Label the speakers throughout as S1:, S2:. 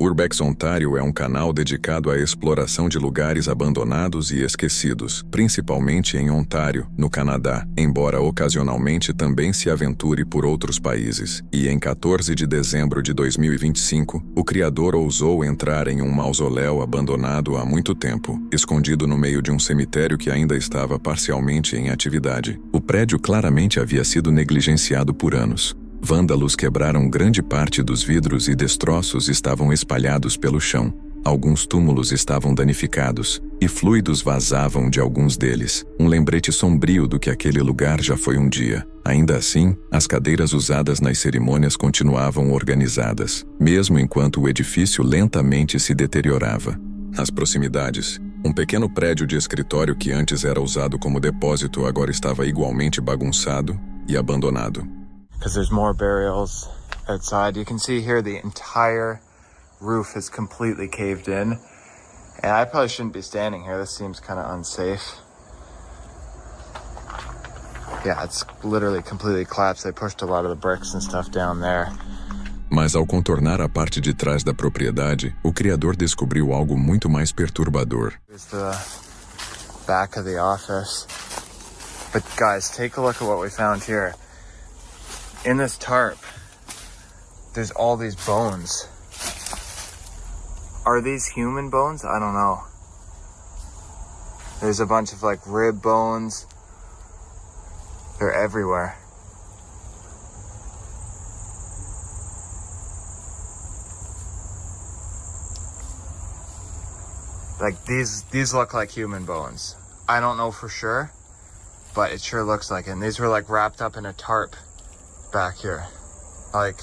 S1: Urbex Ontário é um canal dedicado à exploração de lugares abandonados e esquecidos, principalmente em Ontário, no Canadá, embora ocasionalmente também se aventure por outros países. E em 14 de dezembro de 2025, o criador ousou entrar em um mausoléu abandonado há muito tempo, escondido no meio de um cemitério que ainda estava parcialmente em atividade. O prédio claramente havia sido negligenciado por anos. Vândalos quebraram grande parte dos vidros e destroços estavam espalhados pelo chão. Alguns túmulos estavam danificados, e fluidos vazavam de alguns deles, um lembrete sombrio do que aquele lugar já foi um dia. Ainda assim, as cadeiras usadas nas cerimônias continuavam organizadas, mesmo enquanto o edifício lentamente se deteriorava. Nas proximidades, um pequeno prédio de escritório que antes era usado como depósito agora estava igualmente bagunçado e abandonado.
S2: Because there's more burials outside. You can see here the entire roof is completely caved in. And I probably shouldn't be standing here. This seems kind of unsafe. Yeah, it's literally completely collapsed. They pushed a lot of the bricks and stuff down there.
S1: Mas ao contornar a parte de trás da propriedade, o criador descobriu algo muito mais perturbador.
S2: Here's the back of the office. But guys, take a look at what we found here. In this tarp, there's all these bones. Are these human bones? I don't know. There's a bunch of like rib bones. They're everywhere. Like these look like human bones. I don't know for sure, but it sure looks like it. And these were like wrapped up in a tarp back here. Like,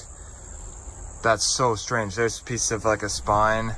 S2: that's so strange. There's pieces of like a spine.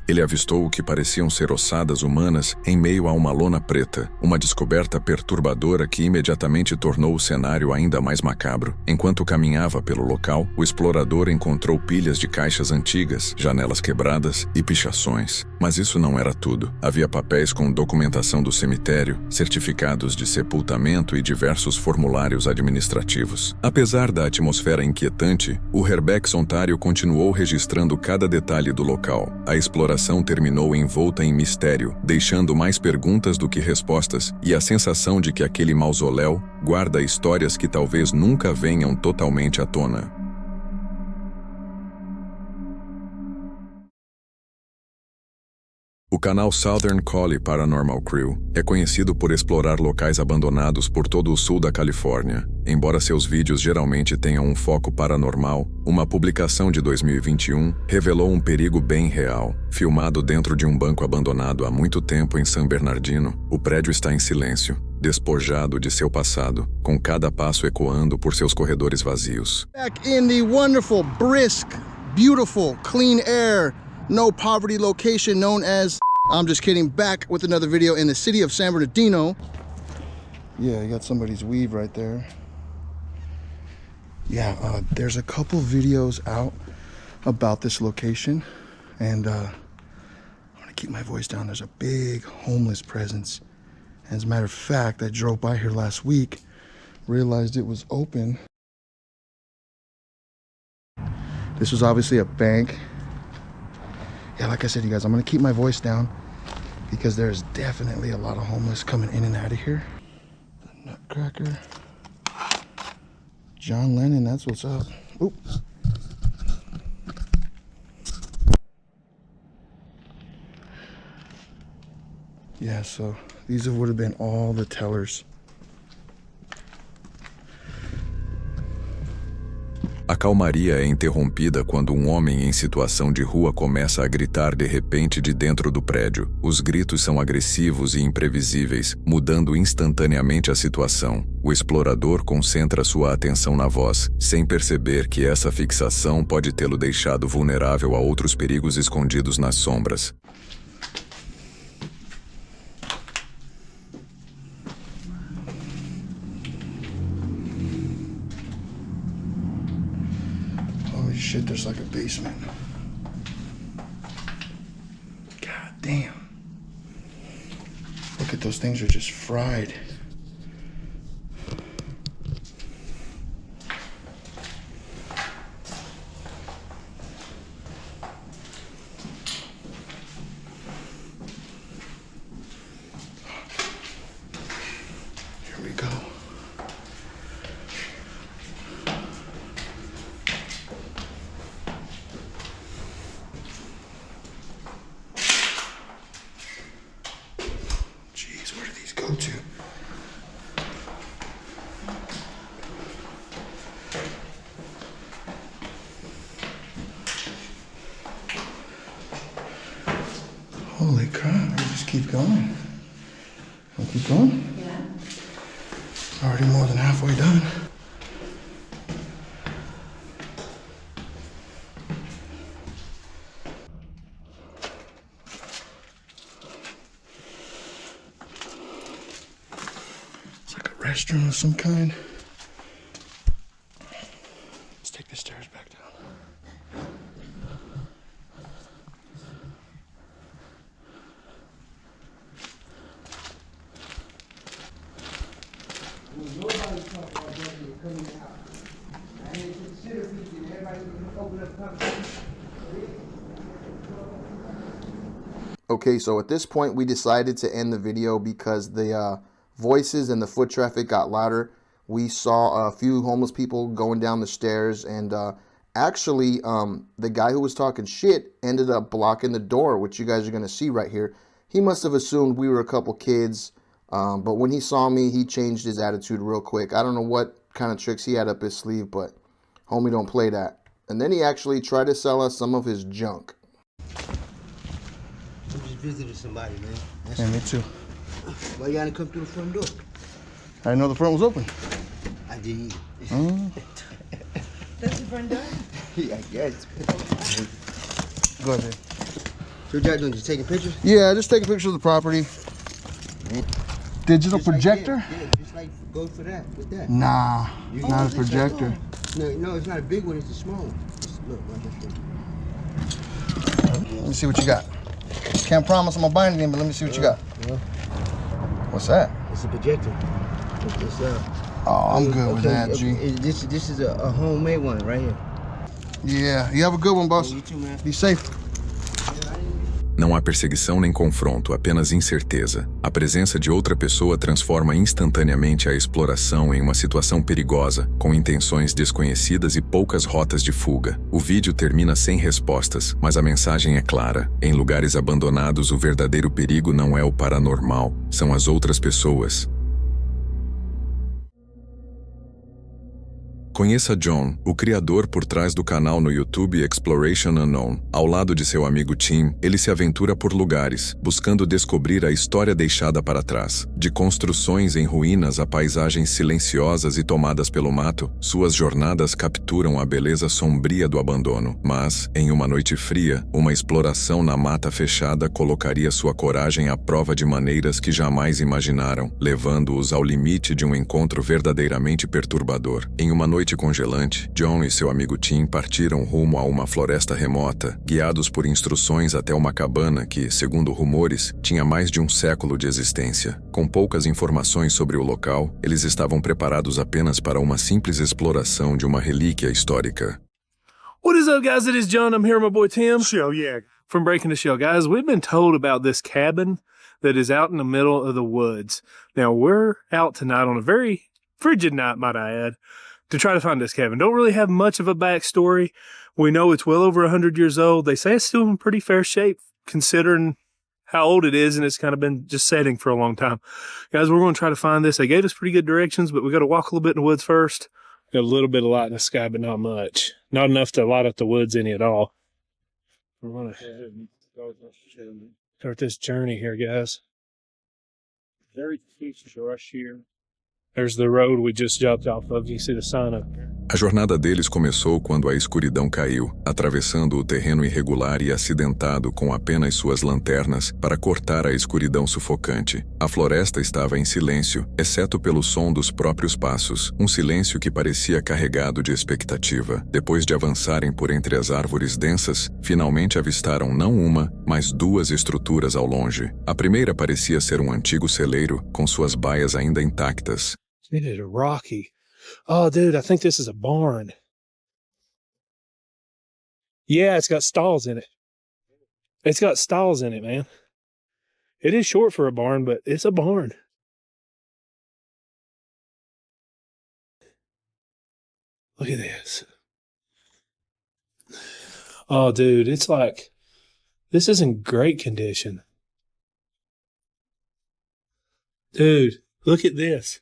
S1: Ele avistou o que pareciam ser ossadas humanas em meio a uma lona preta, uma descoberta perturbadora que imediatamente tornou o cenário ainda mais macabro. Enquanto caminhava pelo local, o explorador encontrou pilhas de caixas antigas, janelas quebradas e pichações. Mas isso não era tudo. Havia papéis com documentação do cemitério, certificados de sepultamento e diversos formulários administrativos. Apesar da atmosfera inquietante, o Urbex Ontário continuou registrando cada detalhe do local. A exploração terminou envolta em mistério, deixando mais perguntas do que respostas e a sensação de que aquele mausoléu guarda histórias que talvez nunca venham totalmente à tona. O canal Southern Collie Paranormal Crew é conhecido por explorar locais abandonados por todo o sul da Califórnia. Embora seus vídeos geralmente tenham um foco paranormal, uma publicação de 2021 revelou um perigo bem real. Filmado dentro de um banco abandonado há muito tempo em San Bernardino, o prédio está em silêncio, despojado de seu passado, com cada passo ecoando por seus corredores vazios.
S3: Back in the wonderful, brisk, beautiful, clean air, no poverty location known as, I'm just kidding, back with another video in the city of San Bernardino. Yeah, you got somebody's weave right there. Yeah, there's a couple videos out about this location, and I'm gonna keep my voice down. There's a big homeless presence. As a matter of fact, I drove by here last week, realized it was open. This was obviously a bank. Yeah, like I said, you guys, I'm gonna keep my voice down because there's definitely a lot of homeless coming in and out of here. The Nutcracker. John Lennon, that's what's up. Oop. Yeah, so these would have been all the tellers.
S1: A calmaria é interrompida quando um homem em situação de rua começa a gritar de repente de dentro do prédio. Os gritos são agressivos e imprevisíveis, mudando instantaneamente a situação. O explorador concentra sua atenção na voz, sem perceber que essa fixação pode tê-lo deixado vulnerável a outros perigos escondidos nas sombras.
S3: Shit, there's like a basement. God damn. Look at those things, are just fried. Oh, Holy crap, we just keep going. We'll keep going?
S4: Yeah.
S3: Already more than halfway done. It's like a restroom of some kind. Let's take the stairs back down. Okay, so at this point we decided to end the video because the voices and the foot traffic got louder. We saw a few homeless people going down the stairs, and actually the guy who was talking shit ended up blocking the door, which you guys are going to see right here. He must have assumed we were a couple kids, but when he saw me, he changed his attitude real quick. I don't know what kind of tricks he had up his sleeve, but homie don't play that. And then he actually tried to sell us some of his junk.
S5: I just visited somebody, man.
S3: Yeah, me too.
S5: Why you gotta come through the front door?
S3: I didn't know the front was open.
S5: I did.
S4: That's the front door?
S5: Yeah, I guess.
S3: Go ahead.
S5: So what y'all doing? Just taking pictures?
S3: Yeah, just take a picture of the property. Digital
S5: Just like
S3: projector?
S5: that. Yeah, just like go for that, with that.
S3: Nah,
S5: You-
S3: not a
S5: it's
S3: projector.
S5: No, it's not a big one, it's a small one. Just look, watch that shit.
S3: Let me see what you got. Can't promise I'm gonna buy anything, but let me see what you got.
S5: Yeah.
S3: What's that?
S5: It's a projector. It's
S3: Oh, I'm good with that, G.
S5: This is a homemade one right here.
S3: Yeah, you have a good one, boss.
S5: You too, man.
S3: Be safe.
S1: Não há perseguição nem confronto, apenas incerteza. A presença de outra pessoa transforma instantaneamente a exploração em uma situação perigosa, com intenções desconhecidas e poucas rotas de fuga. O vídeo termina sem respostas, mas a mensagem é clara. Em lugares abandonados, o verdadeiro perigo não é o paranormal, são as outras pessoas. Conheça John, o criador por trás do canal no YouTube Exploration Unknown. Ao lado de seu amigo Tim, ele se aventura por lugares, buscando descobrir a história deixada para trás. De construções em ruínas a paisagens silenciosas e tomadas pelo mato, suas jornadas capturam a beleza sombria do abandono. Mas, em uma noite fria, uma exploração na mata fechada colocaria sua coragem à prova de maneiras que jamais imaginaram, levando-os ao limite de um encontro verdadeiramente perturbador. Em uma noite congelante, John e seu amigo Tim partiram rumo a uma floresta remota, guiados por instruções até uma cabana que, segundo rumores, tinha mais de um século de existência. Com poucas informações sobre o local, eles estavam preparados apenas para uma simples exploração de uma relíquia histórica.
S6: What is up, guys? It is John. I'm here with my boy Tim. Shell, yeah. From Breaking the Shell. Guys, we've been told about this cabin that is out in the middle of the woods. Now, we're out tonight on a very frigid night, might I add, to try to find this cabin. Don't really have much of a backstory. We know it's well over 100 years old. They say it's still in pretty fair shape, considering how old it is, and it's kind of been just setting for a long time. Guys, we're going to try to find this. They gave us pretty good directions, but we got to walk a little bit in the woods first. Got a little bit of light in the sky, but not much. Not enough to light up the woods any at all. We're going to start this journey here, guys. Very peaceful brush here. There's the road we just jumped off of. You see the sign up there.
S1: A jornada deles começou quando a escuridão caiu, atravessando o terreno irregular e acidentado com apenas suas lanternas para cortar a escuridão sufocante. A floresta estava em silêncio, exceto pelo som dos próprios passos, um silêncio que parecia carregado de expectativa. Depois de avançarem por entre as árvores densas, finalmente avistaram não uma, mas duas estruturas ao longe. A primeira parecia ser um antigo celeiro, com suas baias ainda intactas.
S6: It is rocky. Oh, dude, I think this is a barn. Yeah, it's got stalls in it. It's got stalls in it, man. It is short for a barn, but it's a barn. Look at this. Oh, dude, it's like, this is in great condition. Dude, look at this.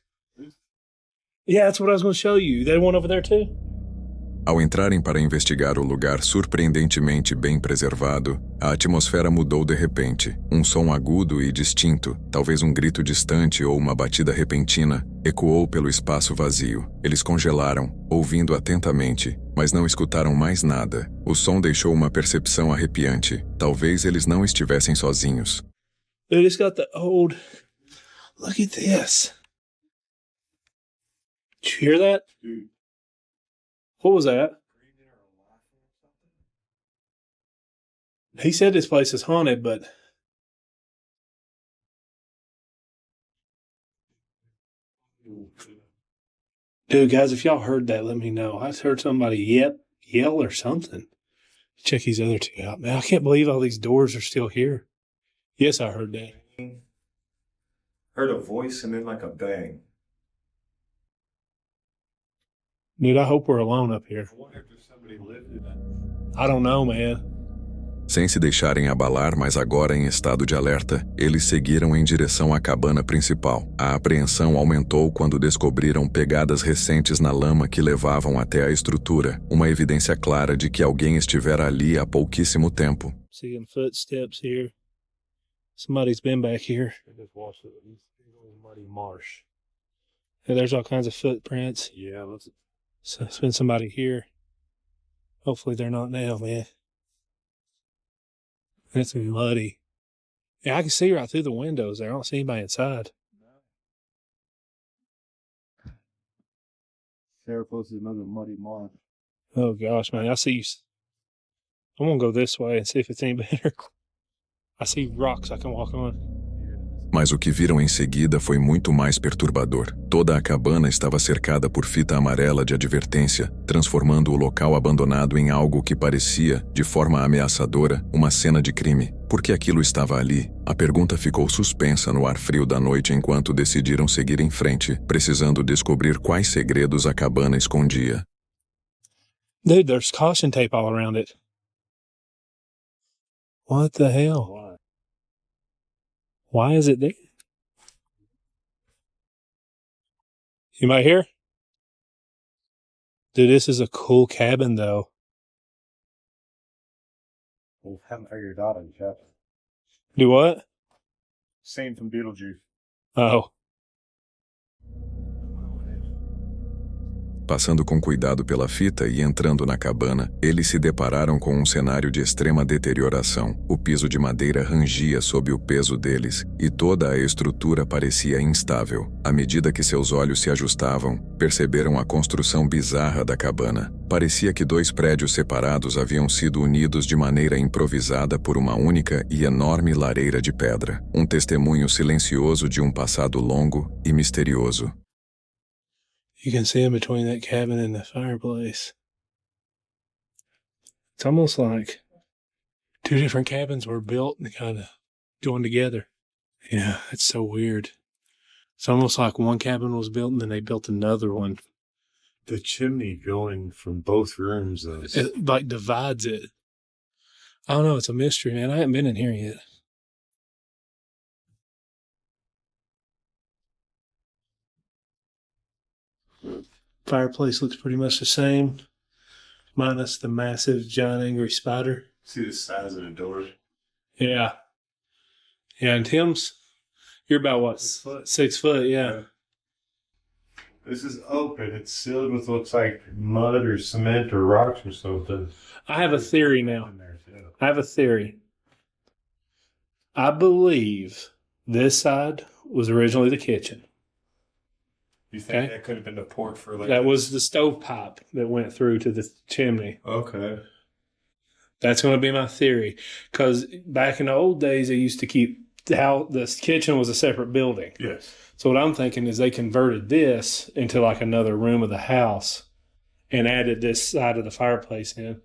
S6: Yeah, that's what I was going to show you. That one over there too?
S1: Ao entrarem para investigar o lugar surpreendentemente bem preservado, a atmosfera mudou de repente. Um som agudo e distinto, talvez um grito distante ou uma batida repentina, ecoou pelo espaço vazio. Eles congelaram, ouvindo atentamente, mas não escutaram mais nada. O som deixou uma percepção arrepiante. Talvez eles não estivessem sozinhos.
S6: Dude, it's got the old... Look at this. Did you hear that?
S4: Dude.
S6: What was that? He said this place is haunted, but... Dude, guys, if y'all heard that, let me know. I heard somebody yell or something. Check these other two out. Man, I can't believe all these doors are still here. Yes, I heard that.
S4: Heard a voice and then like a bang.
S6: Dude, I hope we're alone up here.
S4: I wonder if there's somebody living in that.
S6: I don't know, man.
S1: Sem se deixarem abalar, mas agora em estado de alerta, eles seguiram em direção à cabana principal. A apreensão aumentou quando descobriram pegadas recentes na lama que levavam até a estrutura, uma evidência clara de que alguém estivera ali há pouquíssimo tempo.
S6: Seeing footsteps here. Somebody's been back here.
S4: I just watched it. Muddy marsh.
S6: And there's all kinds of footprints.
S4: Yeah, let's.
S6: So it's been somebody here. Hopefully they're not now, man. It's muddy. Yeah, I can see right through the windows there. I don't see anybody inside.
S4: Sarah posted another muddy marsh.
S6: Oh gosh, man. I see you. I'm gonna go this way and see if it's any better. I see rocks I can walk on.
S1: Mas o que viram em seguida foi muito mais perturbador. Toda a cabana estava cercada por fita amarela de advertência, transformando o local abandonado em algo que parecia, de forma ameaçadora, uma cena de crime. Por que aquilo estava ali? A pergunta ficou suspensa no ar frio da noite enquanto decidiram seguir em frente, precisando descobrir quais segredos a cabana escondia.
S6: Dude, there's caution tape all around it. What the hell?
S4: Why?
S6: Why is it there? You might hear? Dude, this is a cool cabin, though.
S4: We haven't figured it out yet.
S6: Do what?
S4: Same from Beetlejuice.
S6: Oh.
S1: Passando com cuidado pela fita e entrando na cabana, eles se depararam com um cenário de extrema deterioração. O piso de madeira rangia sob o peso deles, e toda a estrutura parecia instável. À medida que seus olhos se ajustavam, perceberam a construção bizarra da cabana. Parecia que dois prédios separados haviam sido unidos de maneira improvisada por uma única e enorme lareira de pedra. Um testemunho silencioso de um passado longo e misterioso.
S6: You can see in between that cabin and the fireplace. It's almost like two different cabins were built and kind of joined together. Yeah, it's so weird. It's almost like one cabin was built and then they built another one.
S4: The chimney going from both rooms is...
S6: It like divides it. I don't know. It's a mystery, man. I haven't been in here yet. Fireplace looks pretty much the same, minus the massive giant angry spider.
S4: See the size of the door?
S6: Yeah. Yeah, and Tim's, you're about what? 6 foot, yeah.
S4: This is open. It's sealed with looks like mud or cement or rocks or something.
S6: I have a theory now.
S4: In there too.
S6: I have a theory. I believe this side was originally the kitchen.
S4: You think
S6: Okay.
S4: that could have been the port for like...
S6: That was the stovepipe that went through to the chimney.
S4: Okay.
S6: That's going to be my theory. Because back in the old days, they used to keep how the kitchen was a separate building.
S4: Yes.
S6: So what I'm thinking is they converted this into like another room of the house and added this side of the fireplace in.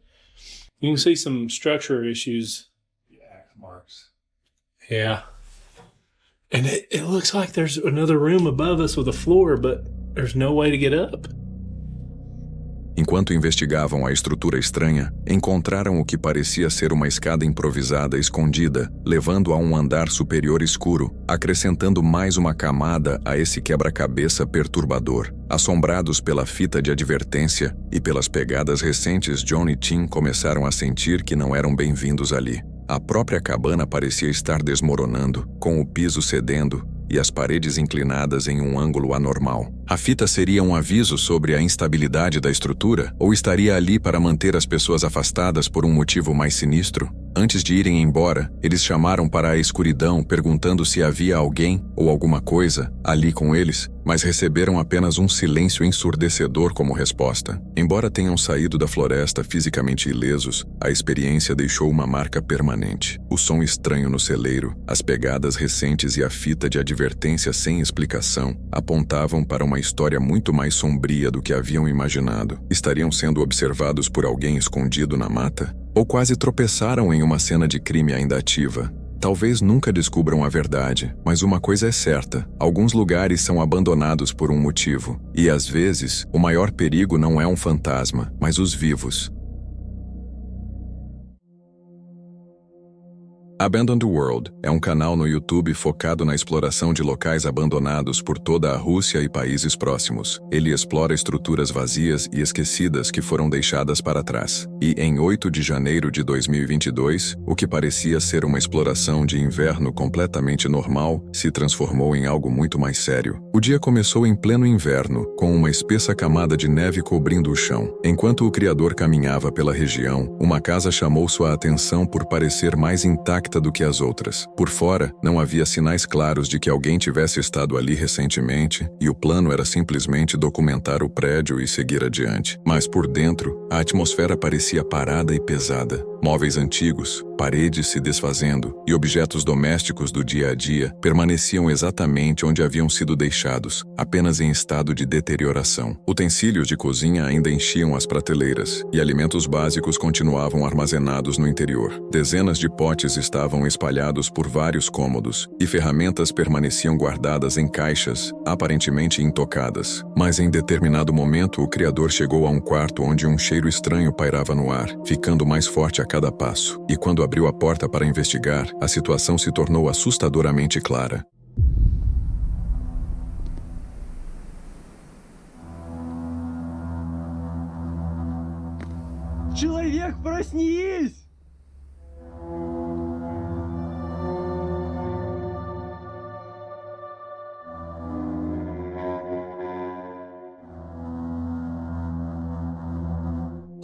S6: You can see some structure issues.
S4: The axe marks.
S6: Yeah. And it looks like there's another room above us with a floor, but there's no way to get up.
S1: Enquanto investigavam a estrutura estranha, encontraram o que parecia ser uma escada improvisada escondida, levando a um andar superior escuro, acrescentando mais uma camada a esse quebra-cabeça perturbador. Assombrados pela fita de advertência e pelas pegadas recentes, John e Tim começaram a sentir que não eram bem-vindos ali. A própria cabana parecia estar desmoronando, com o piso cedendo e as paredes inclinadas em um ângulo anormal. A fita seria um aviso sobre a instabilidade da estrutura ou estaria ali para manter as pessoas afastadas por um motivo mais sinistro? Antes de irem embora, eles chamaram para a escuridão perguntando se havia alguém ou alguma coisa ali com eles, mas receberam apenas um silêncio ensurdecedor como resposta. Embora tenham saído da floresta fisicamente ilesos, a experiência deixou uma marca permanente. O som estranho no celeiro, as pegadas recentes e a fita de advertência sem explicação apontavam para uma história muito mais sombria do que haviam imaginado. Estariam sendo observados por alguém escondido na mata? Ou quase tropeçaram em uma cena de crime ainda ativa? Talvez nunca descubram a verdade, mas uma coisa é certa: alguns lugares são abandonados por um motivo. E às vezes, o maior perigo não é um fantasma, mas os vivos. Abandoned World é um canal no YouTube focado na exploração de locais abandonados por toda a Rússia e países próximos. Ele explora estruturas vazias e esquecidas que foram deixadas para trás. E em 8 de janeiro de 2022, o que parecia ser uma exploração de inverno completamente normal se transformou em algo muito mais sério. O dia começou em pleno inverno, com uma espessa camada de neve cobrindo o chão. Enquanto o criador caminhava pela região, uma casa chamou sua atenção por parecer mais intacta do que as outras. Por fora, não havia sinais claros de que alguém tivesse estado ali recentemente, e o plano era simplesmente documentar o prédio e seguir adiante. Mas por dentro, a atmosfera parecia parada e pesada. Móveis antigos, paredes se desfazendo e objetos domésticos do dia a dia permaneciam exatamente onde haviam sido deixados, apenas em estado de deterioração. Utensílios de cozinha ainda enchiam as prateleiras e alimentos básicos continuavam armazenados no interior. Dezenas de potes estavam espalhados por vários cômodos e ferramentas permaneciam guardadas em caixas, aparentemente intocadas. Mas em determinado momento, o criador chegou a um quarto onde um cheiro estranho pairava no ar, ficando mais forte a cada passo. E quando abriu a porta para investigar, a situação se tornou assustadoramente clara.
S5: Человек, проснись!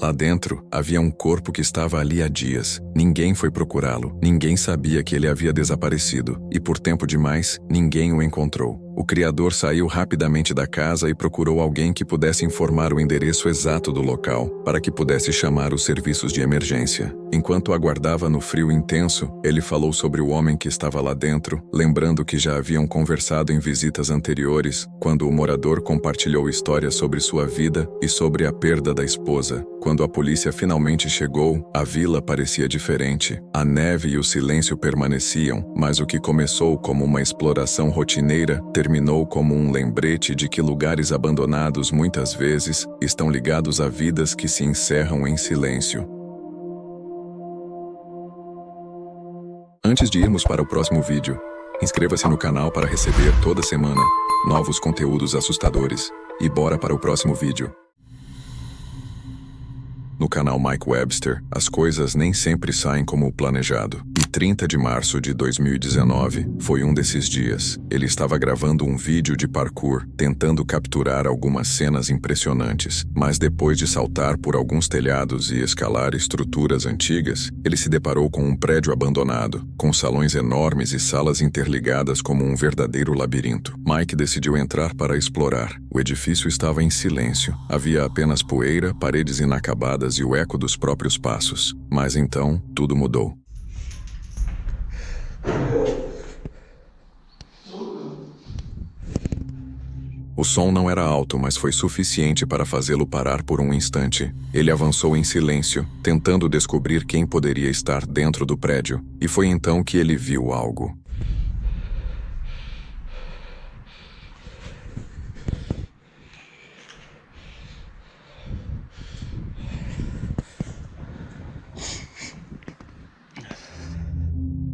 S1: Lá dentro, havia um corpo que estava ali há dias. Ninguém foi procurá-lo. Ninguém sabia que ele havia desaparecido. E por tempo demais, ninguém o encontrou. O criador saiu rapidamente da casa e procurou alguém que pudesse informar o endereço exato do local, para que pudesse chamar os serviços de emergência. Enquanto aguardava no frio intenso, ele falou sobre o homem que estava lá dentro, lembrando que já haviam conversado em visitas anteriores, quando o morador compartilhou histórias sobre sua vida e sobre a perda da esposa. Quando a polícia finalmente chegou, a vila parecia diferente. A neve e o silêncio permaneciam, mas o que começou como uma exploração rotineira terminou como um lembrete de que lugares abandonados muitas vezes estão ligados a vidas que se encerram em silêncio. Antes de irmos para o próximo vídeo, inscreva-se no canal para receber toda semana novos conteúdos assustadores. E bora para o próximo vídeo. No canal Mike Webster, as coisas nem sempre saem como planejado. E 30 de março de 2019 foi um desses dias. Ele estava gravando um vídeo de parkour, tentando capturar algumas cenas impressionantes. Mas depois de saltar por alguns telhados e escalar estruturas antigas, ele se deparou com um prédio abandonado, com salões enormes e salas interligadas como um verdadeiro labirinto. Mike decidiu entrar para explorar. O edifício estava em silêncio. Havia apenas poeira, paredes inacabadas e o eco dos próprios passos. Mas então, tudo mudou. O som não era alto, mas foi suficiente para fazê-lo parar por um instante. Ele avançou em silêncio, tentando descobrir quem poderia estar dentro do prédio. E foi então que ele viu algo.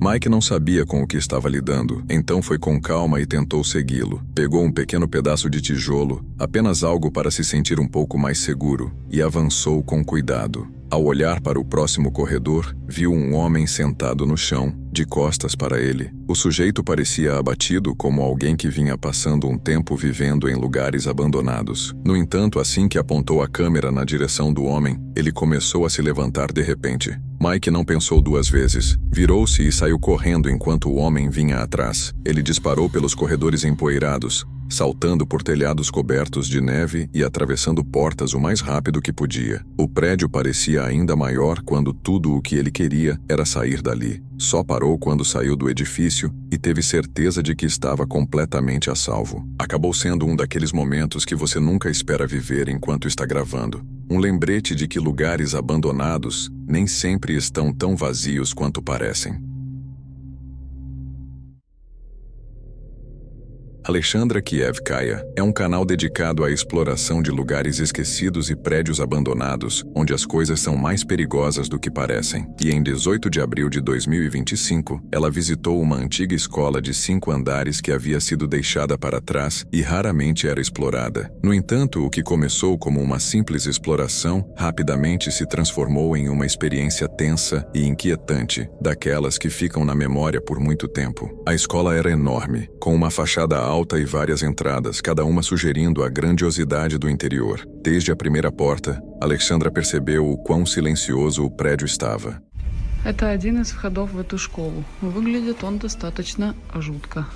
S1: Mike não sabia com o que estava lidando, então foi com calma e tentou segui-lo. Pegou um pequeno pedaço de tijolo, apenas algo para se sentir um pouco mais seguro, e avançou com cuidado. Ao olhar para o próximo corredor, viu um homem sentado no chão, de costas para ele. O sujeito parecia abatido, como alguém que vinha passando um tempo vivendo em lugares abandonados. No entanto, assim que apontou a câmera na direção do homem, ele começou a se levantar de repente. Mike não pensou duas vezes. Virou-se e saiu correndo enquanto o homem vinha atrás. Ele disparou pelos corredores empoeirados, saltando por telhados cobertos de neve e atravessando portas o mais rápido que podia. O prédio parecia ainda maior quando tudo o que ele queria era sair dali. Só parou quando saiu do edifício e teve certeza de que estava completamente a salvo. Acabou sendo um daqueles momentos que você nunca espera viver enquanto está gravando. Um lembrete de que lugares abandonados nem sempre estão tão vazios quanto parecem. Alexandra Kievskaya é um canal dedicado à exploração de lugares esquecidos e prédios abandonados, onde as coisas são mais perigosas do que parecem. E em 18 de abril de 2025, ela visitou uma antiga escola de 5 andares que havia sido deixada para trás e raramente era explorada. No entanto, o que começou como uma simples exploração, rapidamente se transformou em uma experiência tensa e inquietante, daquelas que ficam na memória por muito tempo. A escola era enorme, com uma fachada alta e várias entradas, cada uma sugerindo a grandiosidade do interior. Desde a primeira porta, Alexandra percebeu o quão silencioso o prédio estava.
S7: Это один из входов в эту школу. Выглядит он достаточно жутко.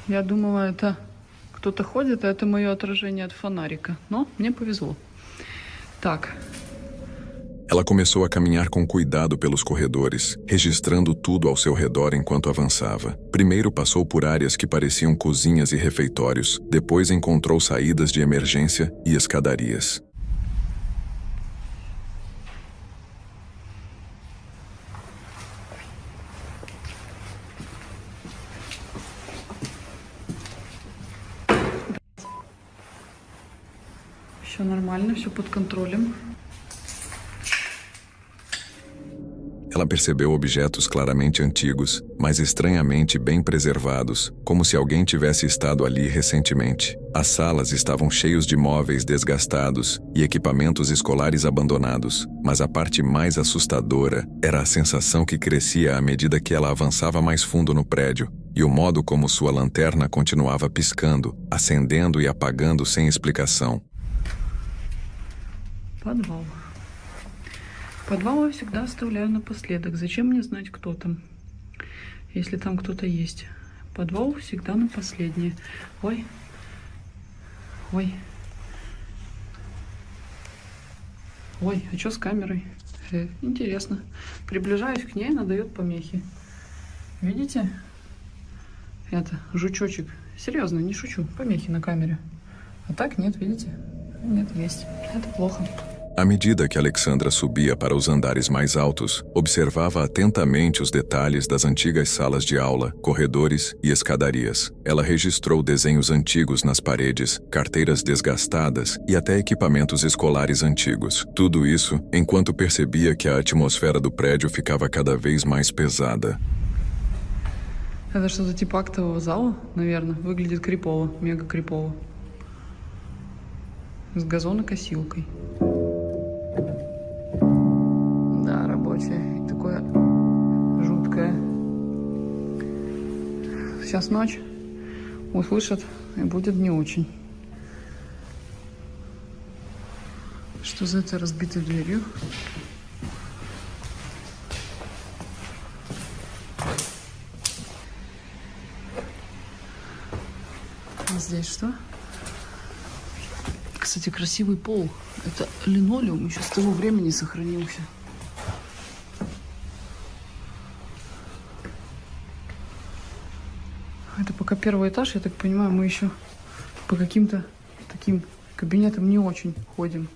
S7: Я думала, это кто-то ходит, а это мое отражение от фонарика. Но мне повезло. Так.
S1: Ela começou a caminhar com cuidado pelos corredores, registrando tudo ao seu redor enquanto avançava. Primeiro passou por áreas que pareciam cozinhas e refeitórios, depois encontrou saídas de emergência e escadarias.
S7: Все нормально, все под контролем.
S1: Ela percebeu objetos claramente antigos, mas estranhamente bem preservados, como se alguém tivesse estado ali recentemente. As salas estavam cheias de móveis desgastados e equipamentos escolares abandonados, mas a parte mais assustadora era a sensação que crescia à medida que ela avançava mais fundo no prédio, e o modo como sua lanterna continuava piscando, acendendo e apagando sem explicação.
S7: Подвал. Подвал я всегда оставляю напоследок. Зачем мне знать, кто там, если там кто-то есть? Подвал всегда на последнее. Ой. Ой. Ой, а что с камерой? Интересно. Приближаюсь к ней, она дает помехи. Видите? Это, жучочек. Серьезно, не шучу. Помехи на камере. А так нет, видите? Нет, есть. Это плохо.
S1: À medida que Alexandra subia para os andares mais altos, observava atentamente os detalhes das antigas salas de aula, corredores e escadarias. Ela registrou desenhos antigos nas paredes, carteiras desgastadas e até equipamentos escolares antigos. Tudo isso enquanto percebia que a atmosfera do prédio ficava cada vez mais pesada.
S7: Это что-то типа актового зала, наверное. Выглядит крипово, мега крипово. С газонокосилкой. Да, рабочее. И такое жуткое. Сейчас ночь. Услышат, и будет не очень. Что за это разбитой дверью? А здесь что? Кстати, красивый пол. Это линолеум еще с того времени сохранился. Это пока первый этаж, я так понимаю, мы еще по каким-то таким кабинетам не очень ходим.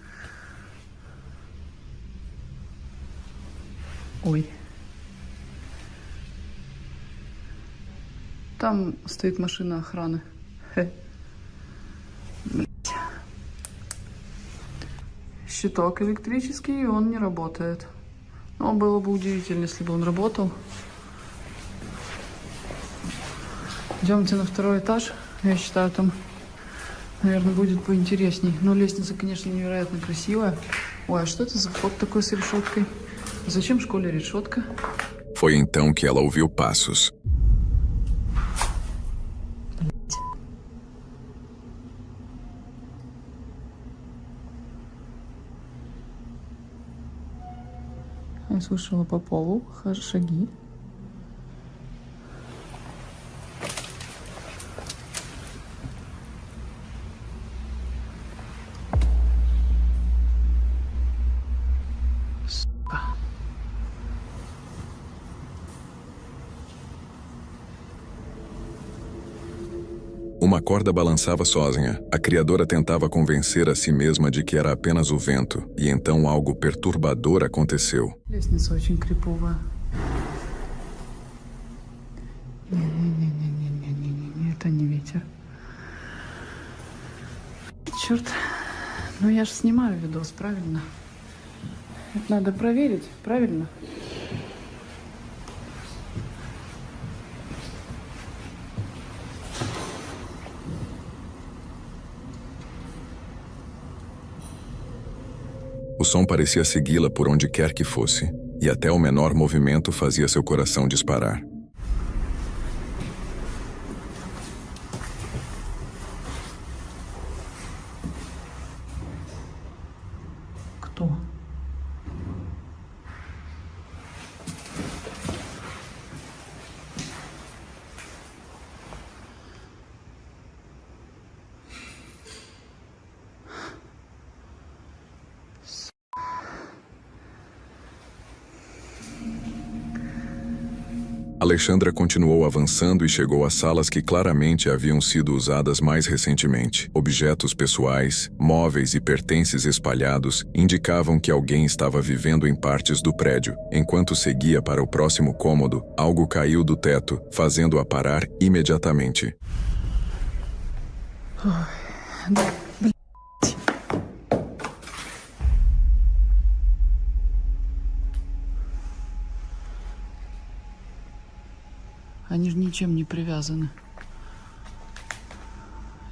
S7: Ой. Там стоит машина охраны. щиток электрический, и он не работает. Но было бы удивительно, если бы он работал. Идемте на второй этаж. Я считаю, там, наверное, будет поинтересней. Но лестница, конечно, невероятно красивая. Ой, а что это за вход такой с решеткой? Зачем в школе решетка?
S1: Foi então que ela ouviu passos.
S7: Я слышала по полу шаги.
S1: Uma corda balançava sozinha. A criadora tentava convencer a si mesma de que era apenas o vento, e então algo perturbador aconteceu.
S7: Лестница очень криповая. Не-не-не-не-не-не-не, это не ветер. Черт, ну я же снимаю видос, правильно? Это надо проверить, правильно?
S1: O som parecia segui-la por onde quer que fosse, e até o menor movimento fazia seu coração disparar.
S7: Кто?
S1: Alexandra continuou avançando e chegou a salas que claramente haviam sido usadas mais recentemente. Objetos pessoais, móveis e pertences espalhados indicavam que alguém estava vivendo em partes do prédio. Enquanto seguia para o próximo cômodo, algo caiu do teto, fazendo-a parar imediatamente.
S7: Они же ничем не привязаны.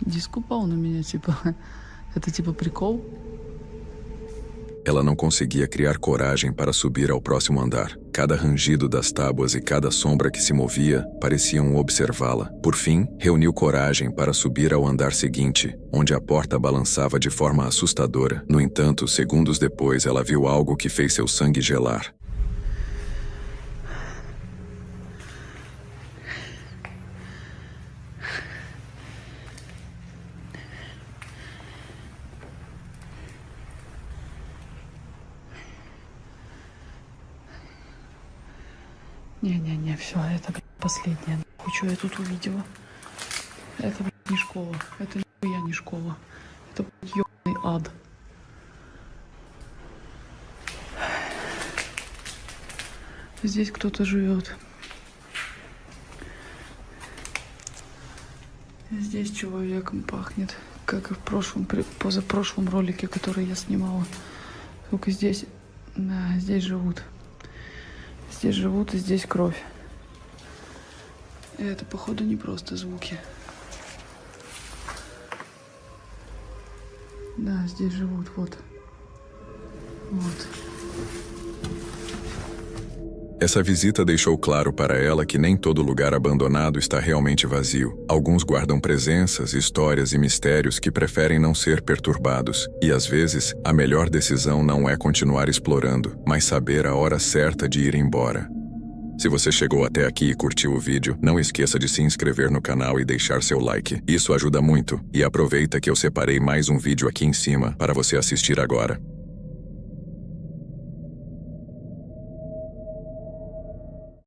S7: Диск упал на меня, типа. Это типа прикол?
S1: Ela não conseguia criar coragem para subir ao próximo andar. Cada rangido das tábuas e cada sombra que se movia pareciam observá-la. Por fim, reuniu coragem para subir ao andar seguinte, onde a porta balançava de forma assustadora. No entanto, segundos depois, ela viu algo que fez seu sangue gelar.
S7: Не-не-не, все, это, блядь, последнее. Нахуй, что я тут увидела? Это, блядь, не школа. Это нихуя не школа. Это, блядь, ёбаный ад. Здесь кто-то живет. Здесь человеком пахнет. Как и в прошлом, позапрошлом ролике, который я снимала. Только здесь, да, здесь живут. Здесь живут, и здесь кровь. И это, походу, не просто звуки. Да, здесь живут, вот. Вот.
S1: Essa visita deixou claro para ela que nem todo lugar abandonado está realmente vazio. Alguns guardam presenças, histórias e mistérios que preferem não ser perturbados. E às vezes, a melhor decisão não é continuar explorando, mas saber a hora certa de ir embora. Se você chegou até aqui e curtiu o vídeo, não esqueça de se inscrever no canal e deixar seu like. Isso ajuda muito. E aproveita que eu separei mais um vídeo aqui em cima para você assistir agora.